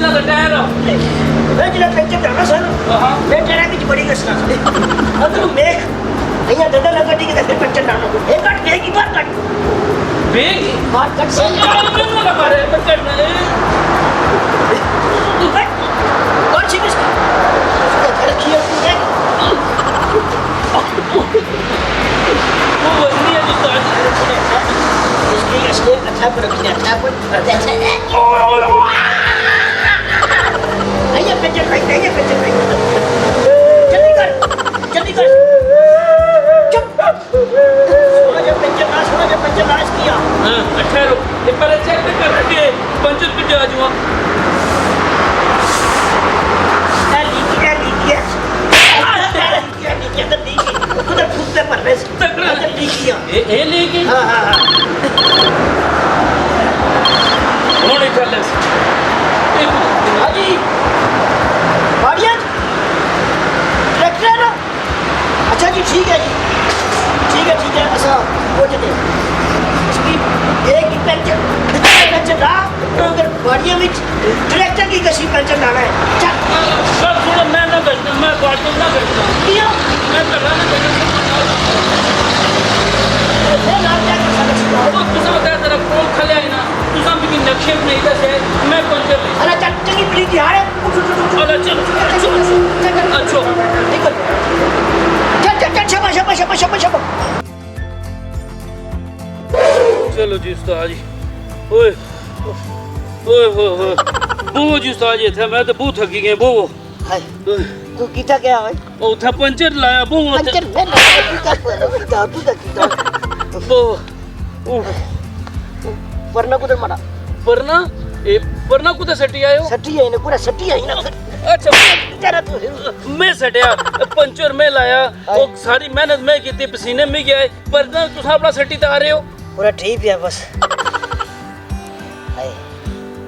ना टायर मैं जिला पेंचर डाला सर मैं टायर की बड़ी कसना अब तू देख અહીંયા દાદા લગાડી કે फिर पेंचर डालना एक काट बेगी बात काट बेगी बात काट से ना मारे पेंचर तू काट कौन सी किसका उसका घर किया तू देख वो वजनी है जो ताज इसकी अच्छा पर अच्छा અહીંયા पेंचर भाई नहीं है पेंचर भाई जल्दी कर चुप सोना जब पेंचर नाश किया हां अच्छा रो ये पहले चेक कर के पंचर पे जा जुआ उधर फूटते पर रहे तकड़ा लिखिया ए लेके हां होने चले हाजी बढ़िया ट्रैक्टर है ना अच्छा जी ठीक है ऐसा हो चले इसकी एक ही पेंचर ना अगर बढ़िया में ट्रैक्टर की कसी पेंचर डाला है चल सब थोड़ा मैं ना करता मैं बात ना करता क्यों मैं कर रहा ना मैं ना क्या कर सकता वो तुझे बता तेरा कौन खले आई ना तुझे भी नक्शे में नहीं दसे मैं पंचर अरे चल चली प्लीज यार अरे चल अच्छा निकल चल शाबाश चलो जी उस्ताद जी ओए ओए बो जी उस्ताद जी थे मैं तो बहुत थकी गए बो हाय तू कीता क्या है ओ था पंचर लाया बो पंचर मैं ना तू कीता बो वरना कुदर मारा परना कुते सटी आयो सटी है ना पूरा सटी है ना अच्छा तेरा तू मैं सटिया पंचर में लाया वो सारी मेहनत मैं की थी पसीने में गया परना तुम अपना सटी तो आ रहे हो पूरा ठीक है बस हाय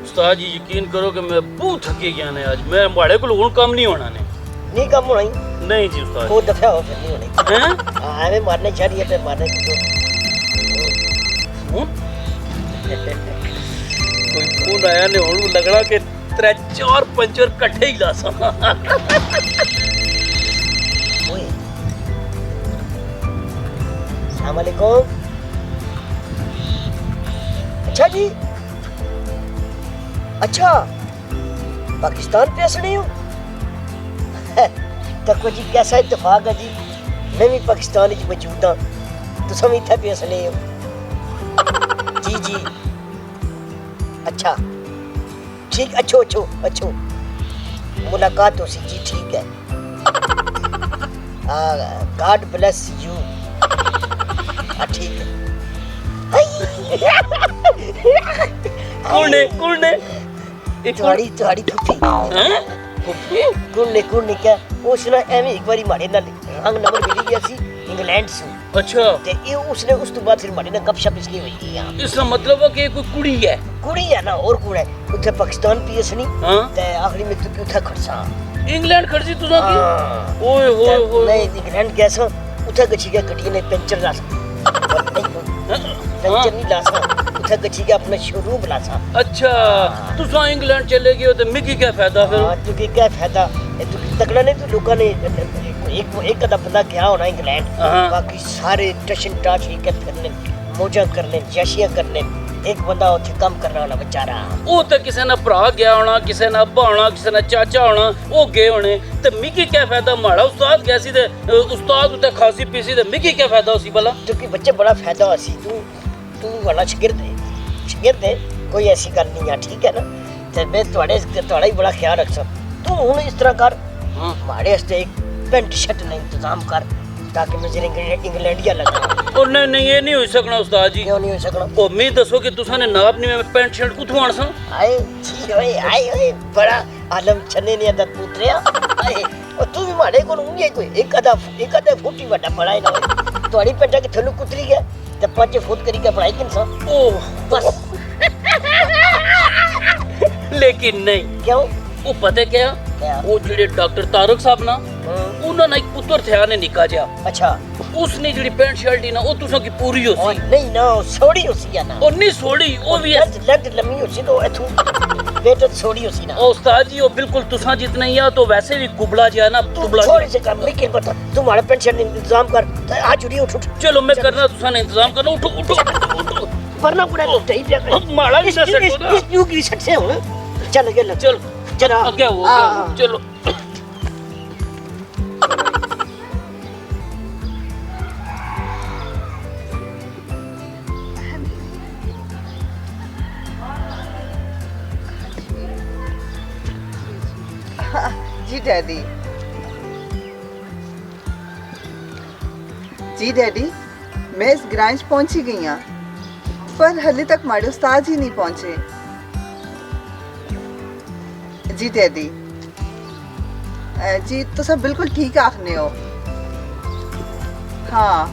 उस्ताद जी यकीन करो कि मैं बहुत थकी गया ने आज मैं माड़े को हुन काम नहीं होना ने नहीं कम होना नहीं जी उस्ताद को दफा हो फिर नहीं होनी हैं हां मैं मारने जा रही है पे मारने की फोन कोई फोन आया ने हुन लगड़ा के 3-4 पंचर इकट्ठे ही लासा ओए अस्सलाम वालेकुम अच्छा जी अच्छा पाकिस्तान पे असने हो तको जी कैसा इत्तेफाक है जी मैं भी पाकिस्तान में मौजूद हाँ तुम भी इत्थे पे असने हो जी अच्छा ठीक अच्छो मुलाकात हो सी जी ठीक है गॉड ब्लेस यू ठीक है कौन है तुम्हारी फुफी हैं कुड़ने क्या उसने एवें एक बारी मारे ना रंग नंबर मिली गया सी इंग्लैंड से अच्छा ते ये उसने उस तो बाद फिर मारे ना गपशप इसलिए हुई है यहाँ इसका मतलब है कि कोई कुड़ी है ना और कुड़ा है उथे पाकिस्तान पीएस नहीं हां ते आखिरी में तू उथे खड़सा इंग्लैंड खर्ची तुझा की ओए मैं इंग्लैंड कैसा उथे गछी गया कटिए ने पेंचर लासा पेंचर नहीं लासा उथे गछी गया अपना शोरूम लासा अच्छा तुसा इंग्लैंड चले गए तो मिगी क्या फायदा फिर हां तू क्या फायदा तू तगड़ा नहीं तो लोगों ने एक कदा बंदा गया होना इंग्लैंड बाकी सारे टशन टाच ही के फिरने मौजा करने जैशियां करने एक बंदा उथे काम करना होना बेचारा वो तो किसी ने भरा गया होना किसी ने अब्बा होना किसी ने चाचा होना वो गए होने तो मिगी क्या फायदा माड़ा उस्ताद गया सी ते उस्ताद उते खासी पीसी ते मिगी क्या फायदा उसी भला क्योंकि बच्चे बड़ा फायदा होसी तू वाला शागिर्द है कोई ऐसी गल नहीं है ठीक है ना ते मैं तुम्हारा ही बड़ा ख्याल रखसा तू हुन इस तरह कर हमारे वास्ते एक पेंट शर्ट का इंतजाम कर ताकि मैं इंग्लैंडिया लगा ओ नहीं ये नहीं हो सकना उस्ताद जी क्यों नहीं हो सकना ओ मैं दसो कि तुसा ने नाप नहीं मैं पेंट शर्ट कुथों आण सा आए जी ओए बड़ा आलम छने ने दा पुत्रिया आए और तू भी मारे को नहीं कोई एक आधा फुट ही बड़ा बड़ा है ना तोड़ी पेंटा के थलू कुतरी गया ते 5 फुट करी के पढ़ाई किन सा ओ बस लेकिन नहीं क्यों वो पता क्या वो जेडे डॉक्टर तारक साहब ना उन्होंने एक पुत्र थे ने निका जा अच्छा उसने जेडी पैंट शर्ट ही ना वो तुसा की पूरी होसी नहीं ना सोड़ी होसी या ना और नहीं सोड़ी वो भी लट लम्मी होसी तो एथू पेट थोड़ी होसी ना ओ उस्ताद जी वो बिल्कुल तुसा जितना ही है तो वैसे भी कुबला जिया ना दुबला थोड़े से काम लेकिन बता तू हमारा पेंशन इंतजाम कर आज जुड़ी उठ उठ चलो मैं करना तुसा ने इंतजाम करना उठो उठो उठो वरना पूरा टही पे माड़ा भी ना सको इस यू की सकते हो चल गया चल चला आगे हो चलो जी डैडी जी डैडी मैं इस ग्रांच पहुंची गई हाँ पर हले तक माड़े उस्ताद ही नहीं पहुंचे जी डैडी जी तो सब बिल्कुल ठीक आखने हो हाँ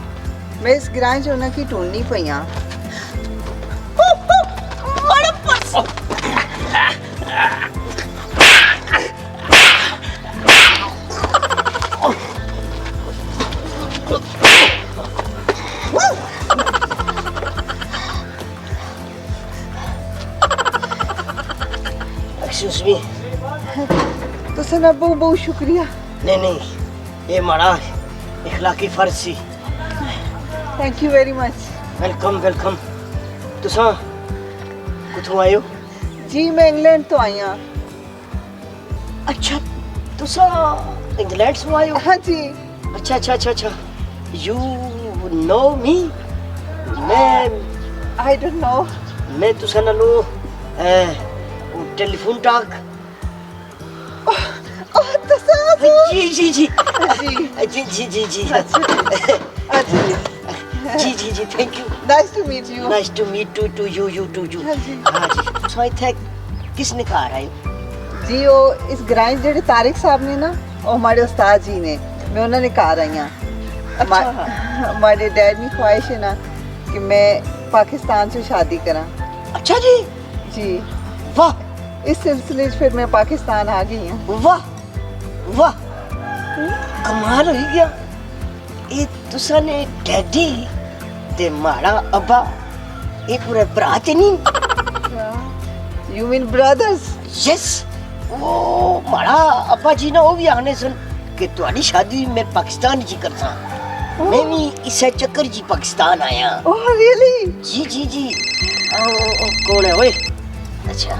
मैं इस ग्रांच होना की ढूंढनी पई हाँ एक्सक्यूज मी तो सना बहुत बहुत शुक्रिया नहीं नहीं ये माड़ा इखलाकी फर्ज सी thank you very much welcome welcome तुसा किथों आए हो जी मैं इंग्लैंड तो आई हाँ अच्छा तुसा इंग्लैंड से आए हो हाँ जी अच्छा अच्छा अच्छा अच्छा यू नो मी मैं आई डोंट नो मैं तुसा नालो टेलीफोन टॉक तो सब जी जी जी जी जी जी जी जी अच्छा जी जी जी thank you nice to meet you nice to meet too you too you हाँ जी। हाँ जी तुसा इत्थे किसने कहा है जी वो इस ग्रांच जेडे तारिक साहब ने ना वो हमारे उस्ताद जी ने मैं उन्होंने कहा रही हाँ हमारे डैड की ख्वाहिश है ना कि मैं पाकिस्तान से शादी करा अच्छा जी जी वाह इस सिलसिले से फिर मैं पाकिस्तान आ गई हूँ वाह वाह कमाल हो गया ये तुसा ने डैडी ते माड़ा अब्बा ये पूरे भरा ते नहीं यू मीन ब्रदर्स यस वो माड़ा अब्बा जी ना वो भी आने सुन कि तुम्हारी शादी मैं पाकिस्तान जी करता मैं भी इस चक्कर जी पाकिस्तान आया ओह रियली जी जी जी कौन है ओए अच्छा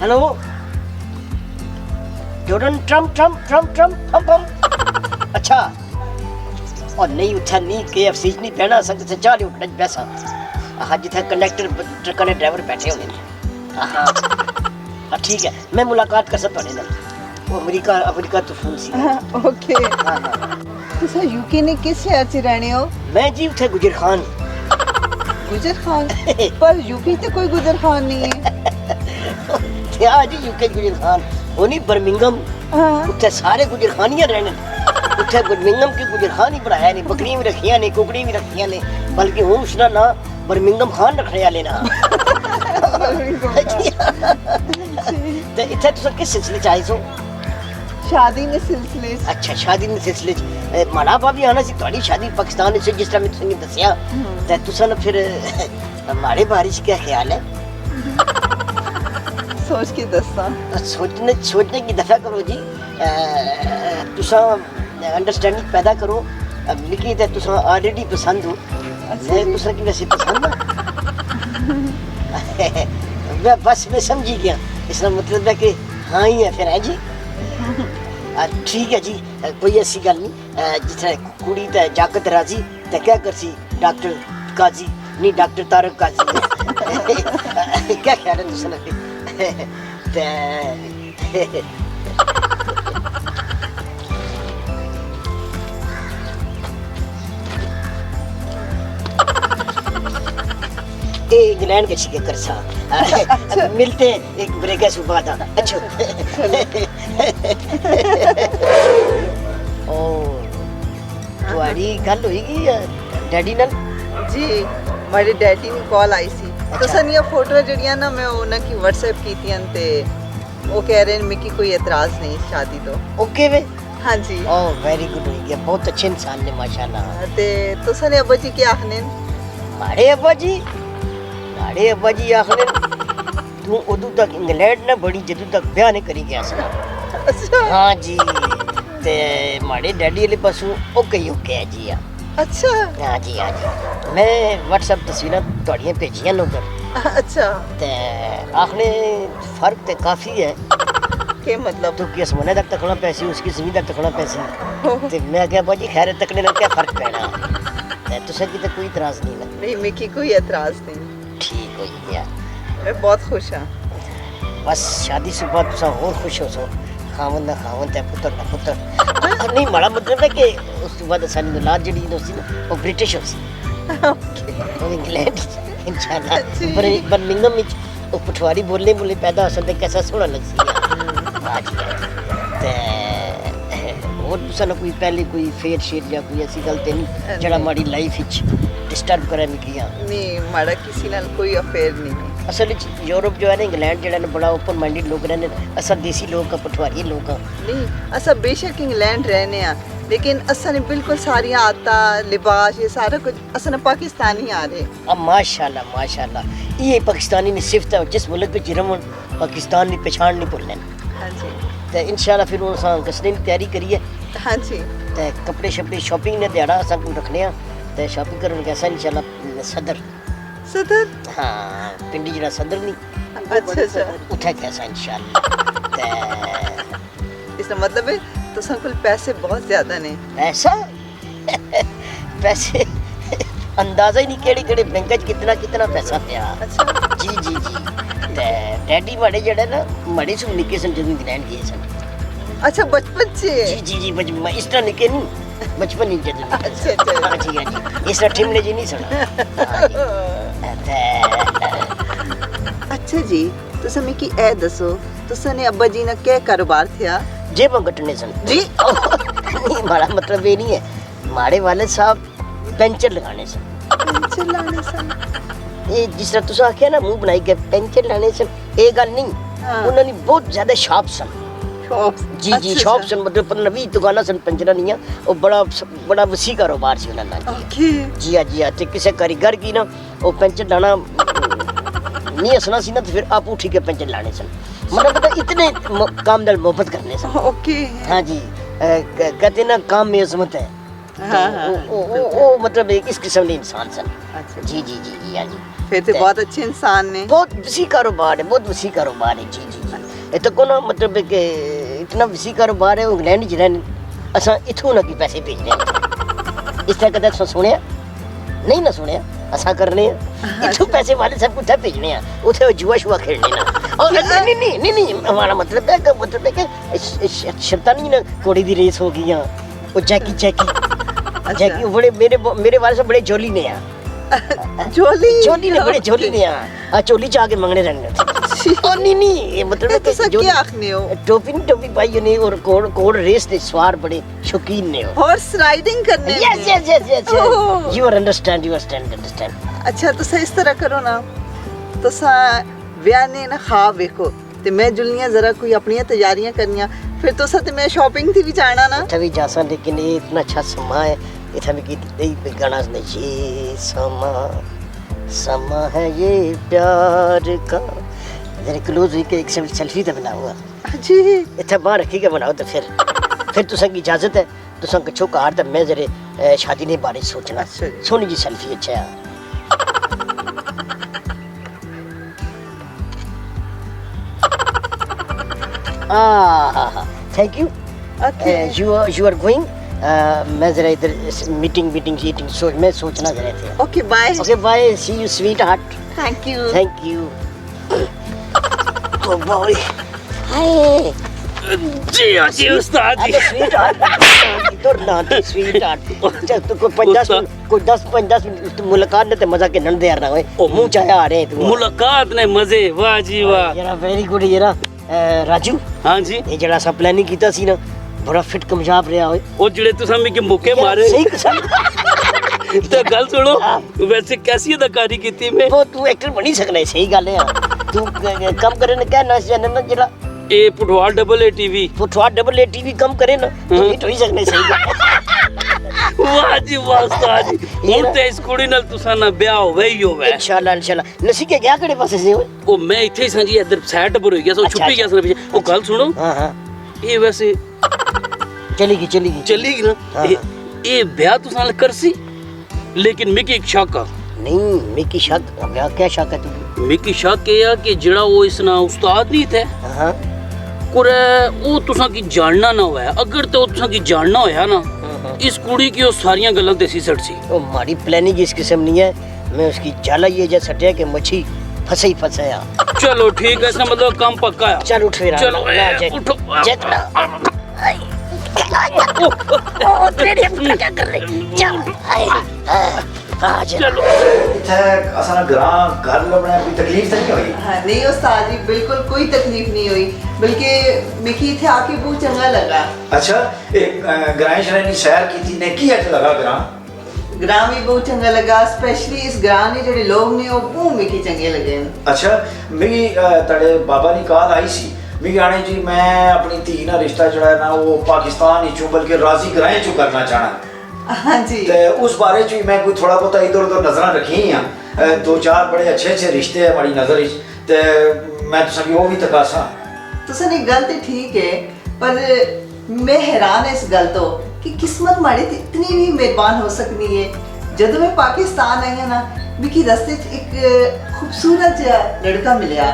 hello Donald Trump Trump Trump Trump पम पम अच्छा और नहीं उठा नहीं KFC नहीं बहना संग से चाली उठना पैसा हाँ जिथे कंडक्टर ट्रक ने ड्राइवर बैठे होने हाँ ठीक है मैं मुलाकात कर सकता हूँ वो अमेरिका तो फोन सी ओके तुसा यूके ने किस शहर से रहने हो मैं जी उठे गुजर खान गुजर खान पर यूपी तो कोई गुजर खान नहीं है क्या जी यूके गुजर खान वो नहीं बर्मिंगम हाँ उत्थे सारे गुजर खानियां रहने उत्थे बर्मिंगम की गुजर खान ही बनाया नहीं बकरियां भी रखियां ने कुकड़ी भी रखियां ने बल्कि हूं उसना ना बर्मिंगम खान रखने वाले ना ते इत्थे तुसा किस सिलसिले च आए सो शादी ने सिलसिले से अच्छा शादी दे सिलसिले च माड़ा भाभी आना सी तुम्हारी शादी पाकिस्तान से जिस तरह मैं तुसें दसिया ते तुसा ना फिर माड़े बारे च क्या ख्याल है सोच के दसता सोचने की दफा करो जी तुसा अंडरस्टैंडिंग पैदा करो मिकी ते तुसा ऑलरेडी पसंद हो मैं तुसा की वैसे पसंद मैं बस मैं समझी गया इसका मतलब है कि हाँ ही है फिर है जी ठीक है जी कोई ऐसी गल नहीं जिथे कुड़ी ते जागत राजी ते क्या करसी डॉक्टर काजी नहीं डॉक्टर तारक काजी क्या ख्याल है तुसा ते इंग्लैंड के शिके करसा मिलते एक ब्रेक है सुबह था अच्छा ओ तुम्हारी गल होगी डैडी नाल जी मेरे डैडी ने कॉल आई सी तो सनिया फोटो जड़ियां ना मैं उन्हें की व्हाट्सएप की थी ते वो कह रहे हैं मिकी कोई एतराज नहीं शादी तो ओके वे हाँ जी ओह वेरी गुड हो गया बहुत अच्छे इंसान ने माशाल्लाह ते तो सने अब्बा जी क्या आखने हमारे अब्बा जी माड़े अब्बा जी आखने तू उदू तक इंग्लैंड ना बड़ी जदू तक ब्याह नहीं करी गया सा। अच्छा हाँ जी ते माड़े डैडी वाले पासों ओके ही ओके है जी। अच्छा हाँ जी हाँ जी मैं व्हाट्सएप तस्वीरां थोड़ियां भेजियां न उधर अच्छा ते आखने फर्क ते काफी है। के मतलब तू किस मने तक तकना पैसे उसकी जमीन तक तकना पैसे ते मैं क्या बाजी खैर तकने ना क्या फर्क पैना ते तुसे की तो कोई इतराज नहीं ना। नहीं मिकी कोई एतराज नहीं ठीक हो गया मैं बहुत खुश हाँ बस शादी से बाद तुसा और खुश हो सो खावन ना खावन ते पुत्र ना पुत्र नहीं माड़ा मतलब है कि उस बाद सानी औलाद जड़ी होसी ना वो ब्रिटिश होसी वो इंग्लैंड इंशाल्लाह पर बर्मिंघम विच वो पठवारी बोलने बोले पैदा हो सकते कैसा सोहना लगसी आज ते और तुसा ना कोई पहले कोई फेर शेर या कोई ऐसी गल ते नहीं जड़ा माड़ी लाइफ विच डिस्टर्ब करे मिकिया नहीं माड़ा किसी नाल कोई अफेयर नहीं है असल विच यूरोप जो है ना इंग्लैंड जड़ा ना बड़ा ओपन माइंडेड लोग रहने असा देसी लोग का पठवारी लोग का नहीं असा बेशक इंग्लैंड रहने आ लेकिन असा ने बिल्कुल सारी आदत लिबास ये सारा कुछ असा ने पाकिस्तानी आ रहे अब माशाल्लाह ये पाकिस्तानी ने सिफत है जिस मुल्क पे जिरमन पाकिस्तान की पहचान नहीं भूलने हाँ जी ते इंशाल्लाह फिर वो असां कसने की तैयारी करिए हाँ जी ते कपड़े शपड़े शॉपिंग ने दिहाड़ा असां को रखने आ ते शॉपिंग करन कैसा इंशाल्लाह सदर सदर हाँ पिंडी जड़ा सदर नहीं अच्छा अच्छा उठा कैसा इंशाल्लाह ते इसका मतलब है तो कुल पैसे बहुत ज्यादा ने पैसा पैसे अंदाजा ही नहीं केड़े केड़े बैंक च कितना कितना पैसा पिया अच्छा जी जी जी ते डैडी माड़े जड़े ना माड़े से निके सन जदों इंग्लैंड गए सन अच्छा बचपन से जी जी जी बचपन इस तरह निके नहीं बचपन नहीं जदों अच्छा अच्छा हाँ जी इस तरह ठिमले जी नहीं सुना अच्छा जी तुसा मिकी ए दसो तुसा ने अब्बा जी ना क्या कारोबार थिया जेब कटने सन जी नहीं माड़ा मतलब ये नहीं है माड़े वाले साहब पेंचर लगाने सन चलाने सन ये जिस तरह तुसा आख्या ना मुंह बनाई के पेंचर लाने सन ये गल नहीं हाँ। उन्होंने बहुत ज्यादा शॉप सन शॉप जी जी शॉप सन मतलब 15-20 दुकाना सन पंजरा नहीं और बड़ा वसी कारोबार सी उन्होंने जी ओके जी हाँ ते किसी कारीगर की ना वो पेंचर लाना नहीं हसना सी ना तो फिर आप उठी के पेंचर लाने सन मतलब इतने काम दल मोहब्बत करने सन ओके हाँ जी कहते ना काम में अजमत है हाँ तो हाँ वो मतलब इस किस्म के इंसान सन अच्छा जी जी जी जी हाँ जी फिर तो बहुत अच्छे इंसान ने बहुत वसी कारोबार है बहुत वसी कारोबार है जी जी जी ये तो को ना मतलब है कि इतना वसी कारोबार है इंग्लैंड च रहने असा इथों ना की पैसे भेजने इस तरह कदा सुनिया नहीं ना सुनिया असा करने इथों पैसे वाले सब कुछ भेजने उथे जुआ शुआ खेलने ना और नहीं हमारा मतलब है कि शैतानी ना घोड़ी दी रेस हो गई वो जैकी जैकी बड़े मेरे वाले से बड़े जोली ने जोली ने बड़े जोली ने चोली च आके मंगने रहने और नहीं ये मतलब है तो क्या आखने हो टोपी पाई ने और कोड रेस दे सवार बड़े शौकीन ने हॉर्स राइडिंग करने यस यू आर अंडरस्टैंड अच्छा तो इस तरह करो ना तो ब्याह ने ना ख्वाब देखो ते मैं जुलनिया जरा कोई अपनी तैयारियां करनिया फिर तो सत मैं शॉपिंग थी भी जाना ना तभी जासा लेकिन ये इतना अच्छा समा है इथा में की गाना सुने ये समा है ये प्यार का जरा क्लोज हुई के एक सेल्फी तो बनाऊंगा जी इतना बाहर रखी के बनाओ तो फिर तुसा की इजाजत है तुसा कछो कार तो मैं जरे शादी ने बारे सोचना अच्छा जी। सोनी जी सेल्फी अच्छा है thank you okay you are going मैं जरा इधर मीटिंग मैं सोचना जरा थे okay bye okay bye see you sweetheart thank you तो बॉय हाय जी उस्ताद जी स्वीट हार्ट तो ना स्वीट हार्ट चल तू कोई 10 मिनट मुलाकात ने ते मजा के नंद यार ना होए मुंह चाहे आ रहे तू मुलाकात ने मजे वाह जी वाह यार वेरी गुड यार राजू हाँ जी ये जड़ा सा प्लानिंग कीता सी ना बड़ा फिट कामयाब रहा होए वो जिहड़े तुसां मिगी मुक्के मारे सही कसम ते गल सुनो वैसे कैसी अदाकारी कीती मैं वो तू एक्टर बनी सकना है सही गल है तू कम करने कहना चाहिए ना जरा ए पुठवाल डबल ए टीवी पुठवा डबल ए टीवी कम करे ना तो हिट हो ही सकने सही वाह जी वाह उस्ताद जी हुण ते इस कुड़ी नाल तुसां ना ब्याह होवे ही होवे इंशाल्लाह नसी के गया केड़े पासे से ओ मैं इथे ही सां जी इधर साइड पर हो गया सो छुपी गया सन पीछे ओ गल सुनो हां ये वैसे चलेगी ना ये ब्याह तुसां नाल करसी लेकिन मिकी एक शक आ नहीं मिकी शक हो गया क्या शक है तू मिकी शक ये आ कि जेड़ा वो इसना उस्ताद नहीं थे हां कुरे वो तुसां की जानना ना होया अगर तो तुसां की जानना होया ना इस कुड़ी की वो सारियां गल्लां देसी सट सी ओ मारी प्लानिंग इस किस्म नहीं है मैं उसकी जाला ये जैसा सटिया कि मच्छी फंसाया चलो ठीक है इसका मतलब काम पक्का है चल उठ फिर चलो उठो ओ तेरे पुत्र क्या कर रहे चल चलो इत्थे असां ग्रां घर लभने कोई तकलीफ तो नहीं हुई हाँ नहीं उस्ताद जी बिल्कुल कोई तकलीफ नहीं हुई बल्कि मिकी थे आके बहुत चंगा लगा अच्छा एक ग्रां शहर नी सैर की ने की अच्छा लगा ग्रां ग्रां भी बहुत चंगा लगा स्पेशली इस ग्रां ने जेडे लोग ने वो बहुत मिकी चंगे लगे अच्छा मिगी तड़े बाबा नी कॉल आई सी मिगी आने जी मैं अपनी धी ना रिश्ता जड़ा है ना वो पाकिस्तान ही चूं बल्कि राजी ग्रां चूं करना चाहना हाँ जी ते उस बारे च मैं कोई थोड़ा बहुत इधर उधर नजर रखी हैं दो चार बड़े अच्छे रिश्ते है हमारी नजर ते मैं तुसा की वो भी तकासा तुसन एक गल ते ठीक है पर मैं हैरान है इस गल तो कि किस्मत माड़ी ते इतनी भी मेहरबान हो सकनी है जब मैं पाकिस्तान आई ना मिकी रास्ते च एक खूबसूरत जिहा लड़का मिलया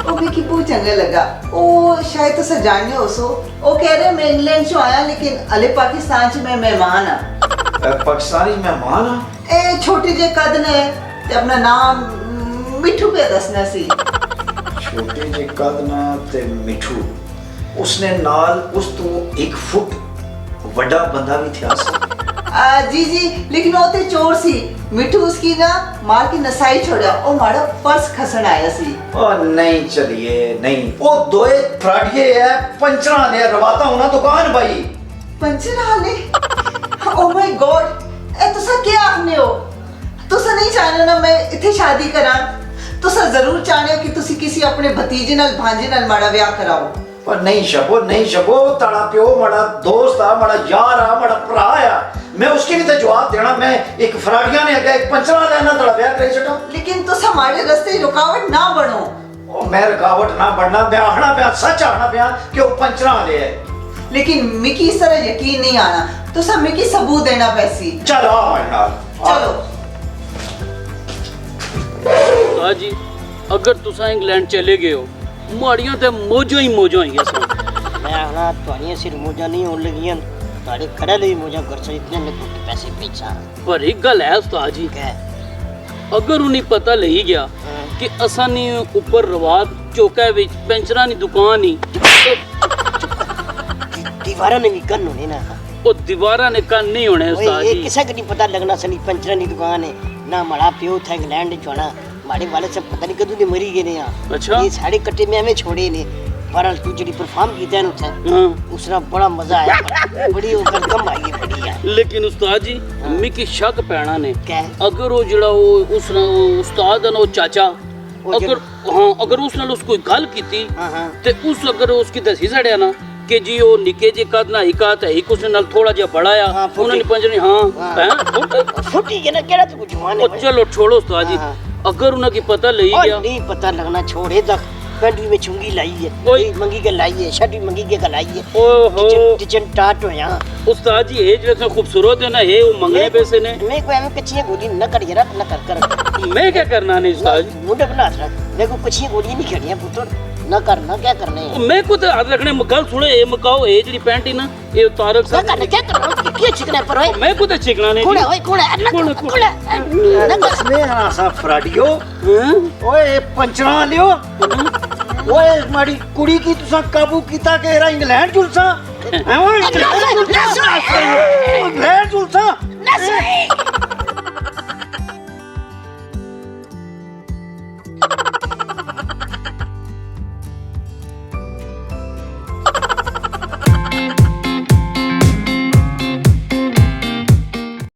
वो मिकी बहुत चंगा लगा वो शायद तुसा जानने हो सो वो कह रहे मैं इंग्लैंड से आया लेकिन अले पाकिस्तान से मैं मेहमान हाँ पाकिस्तानी मेहमान ए छोटे जे कद ने ते अपना नाम मिठू पे दसना सी छोटे जे कद ना ते मिठू उसने नाल उस तो 1 फुट बड़ा बंदा भी था जी जी लेकिन वो ते चोर सी मिठू उसकी ना मार की नसाई छोड़ा ओ माड़ा पर्स खसन आया सी ओ नहीं चलिए नहीं वो दोए फ्राडिये है पंचरा ने रवाता होना दुकान भाई पंचर हाले ओ माय गॉड ए तुसा क्या आखने हो तुसा नहीं चाहने ना मैं इथे शादी करा तुसा जरूर चाहने हो कि तुसी किसी अपने भतीजे नाल भांजे नाल माड़ा ब्याह कराओ पर नहीं शबो ताड़ा प्यो माड़ा दोस्त आ माड़ा यार आ माड़ा भरा आ मैं उसके भी तो जवाब देना मैं एक फ्राडिया ने अगे एक पंचरा लेना तड़ा ब्याह करे छटा लेकिन तुसा हमारे रास्ते रुकावट ना बनो ओ मैं रुकावट ना बनना ब्याहना ब्याह सच आना ब्याह कि वो पंचरा ले है लेकिन मिकी इस तरह यकीन नहीं आना तुसा मिकी सबूत देना पैसी चल आ हमारे नाल चलो उस्ताद जी अगर तुसा इंग्लैंड चले गए हो माड़ियां ते मौजां ही मौजां होइयां सन मैं आना तुआनियां सिर मौजा नहीं होने लगियां तारे खड़े ले मौजा कर से इतने में कुछ पैसे भेजा पर एक गल है उस्ताद जी क्या अगर उन्हें पता लगी गया कि असा ने ऊपर रवात चौका विच पेंचरा नी दुकान ही दीवारा ने भी कन होने ना वो दीवारा ने कान नहीं होने उस्ताद ये जी किसा को नहीं पता लगना सनी पंचरा नी दुकान है ना मड़ा प्यो था इंग्लैंड चोना मारे वाले सब पता नहीं कदों दे मरी गए ने यहाँ अच्छा ये साढ़े कट्टे में हमें छोड़े ने पर तू जड़ी परफॉर्म की देन उठा हाँ उसरा बड़ा मजा आया बड़ी ओकर कम आई है बड़ी यार लेकिन उस्ताद जी मिकी शक पैना ने क्या अगर वो जड़ा वो उसना वो उस्ताद है ना वो चाचा अगर हाँ अगर उसने उसको गल की हाँ ते उस अगर उसकी दसी सड़िया ना कि जी वो निके जे कद ना हिका ते हिक उसने नाल थोड़ा जिहा बढ़ाया हाँ, फुटी। उन्होंने पंजनी हाँ हैं फुटी के ना केड़ा तू जवान ओ है चलो छोड़ो उस्ताद जी हाँ। अगर उन्हें की पता लगी और गया नहीं पता लगना छोड़े तक पेंटी में चुंगी लाई है ओए। कोई मंगी के लाई है शर्ट भी मंगी के लाई है ओहो किचन टाट हो यहाँ उस्ताद जी एज वैसे खूबसूरत है ना है वो मंगने पैसे ने मैं को एवं कच्चियां गोली न कर यार न कर मैं क्या करना नहीं उस्ताद जी मुंडे बना रहा देखो कच्चियां गोलियां नहीं खेड़ियां पुत्र न करना क्या करने हैं मैं को तो हाथ रखने गल सुने ये मकाओ ये जी पैंट ही ना ये तारक क्या साहब करना क्या करना क्या चिकना पर होए मैं को तो चिकना नहीं कोड़ा होए कोड़ा कोड़ा, कोड़ा न कर इसने आसा फ्राडियो हाँ? ओए पंचरा लियो ओए माड़ी कुड़ी की तुसा काबू कीता के रा इंग्लैंड जुलसा हैं ओए इंग्लैंड जुलसा नसई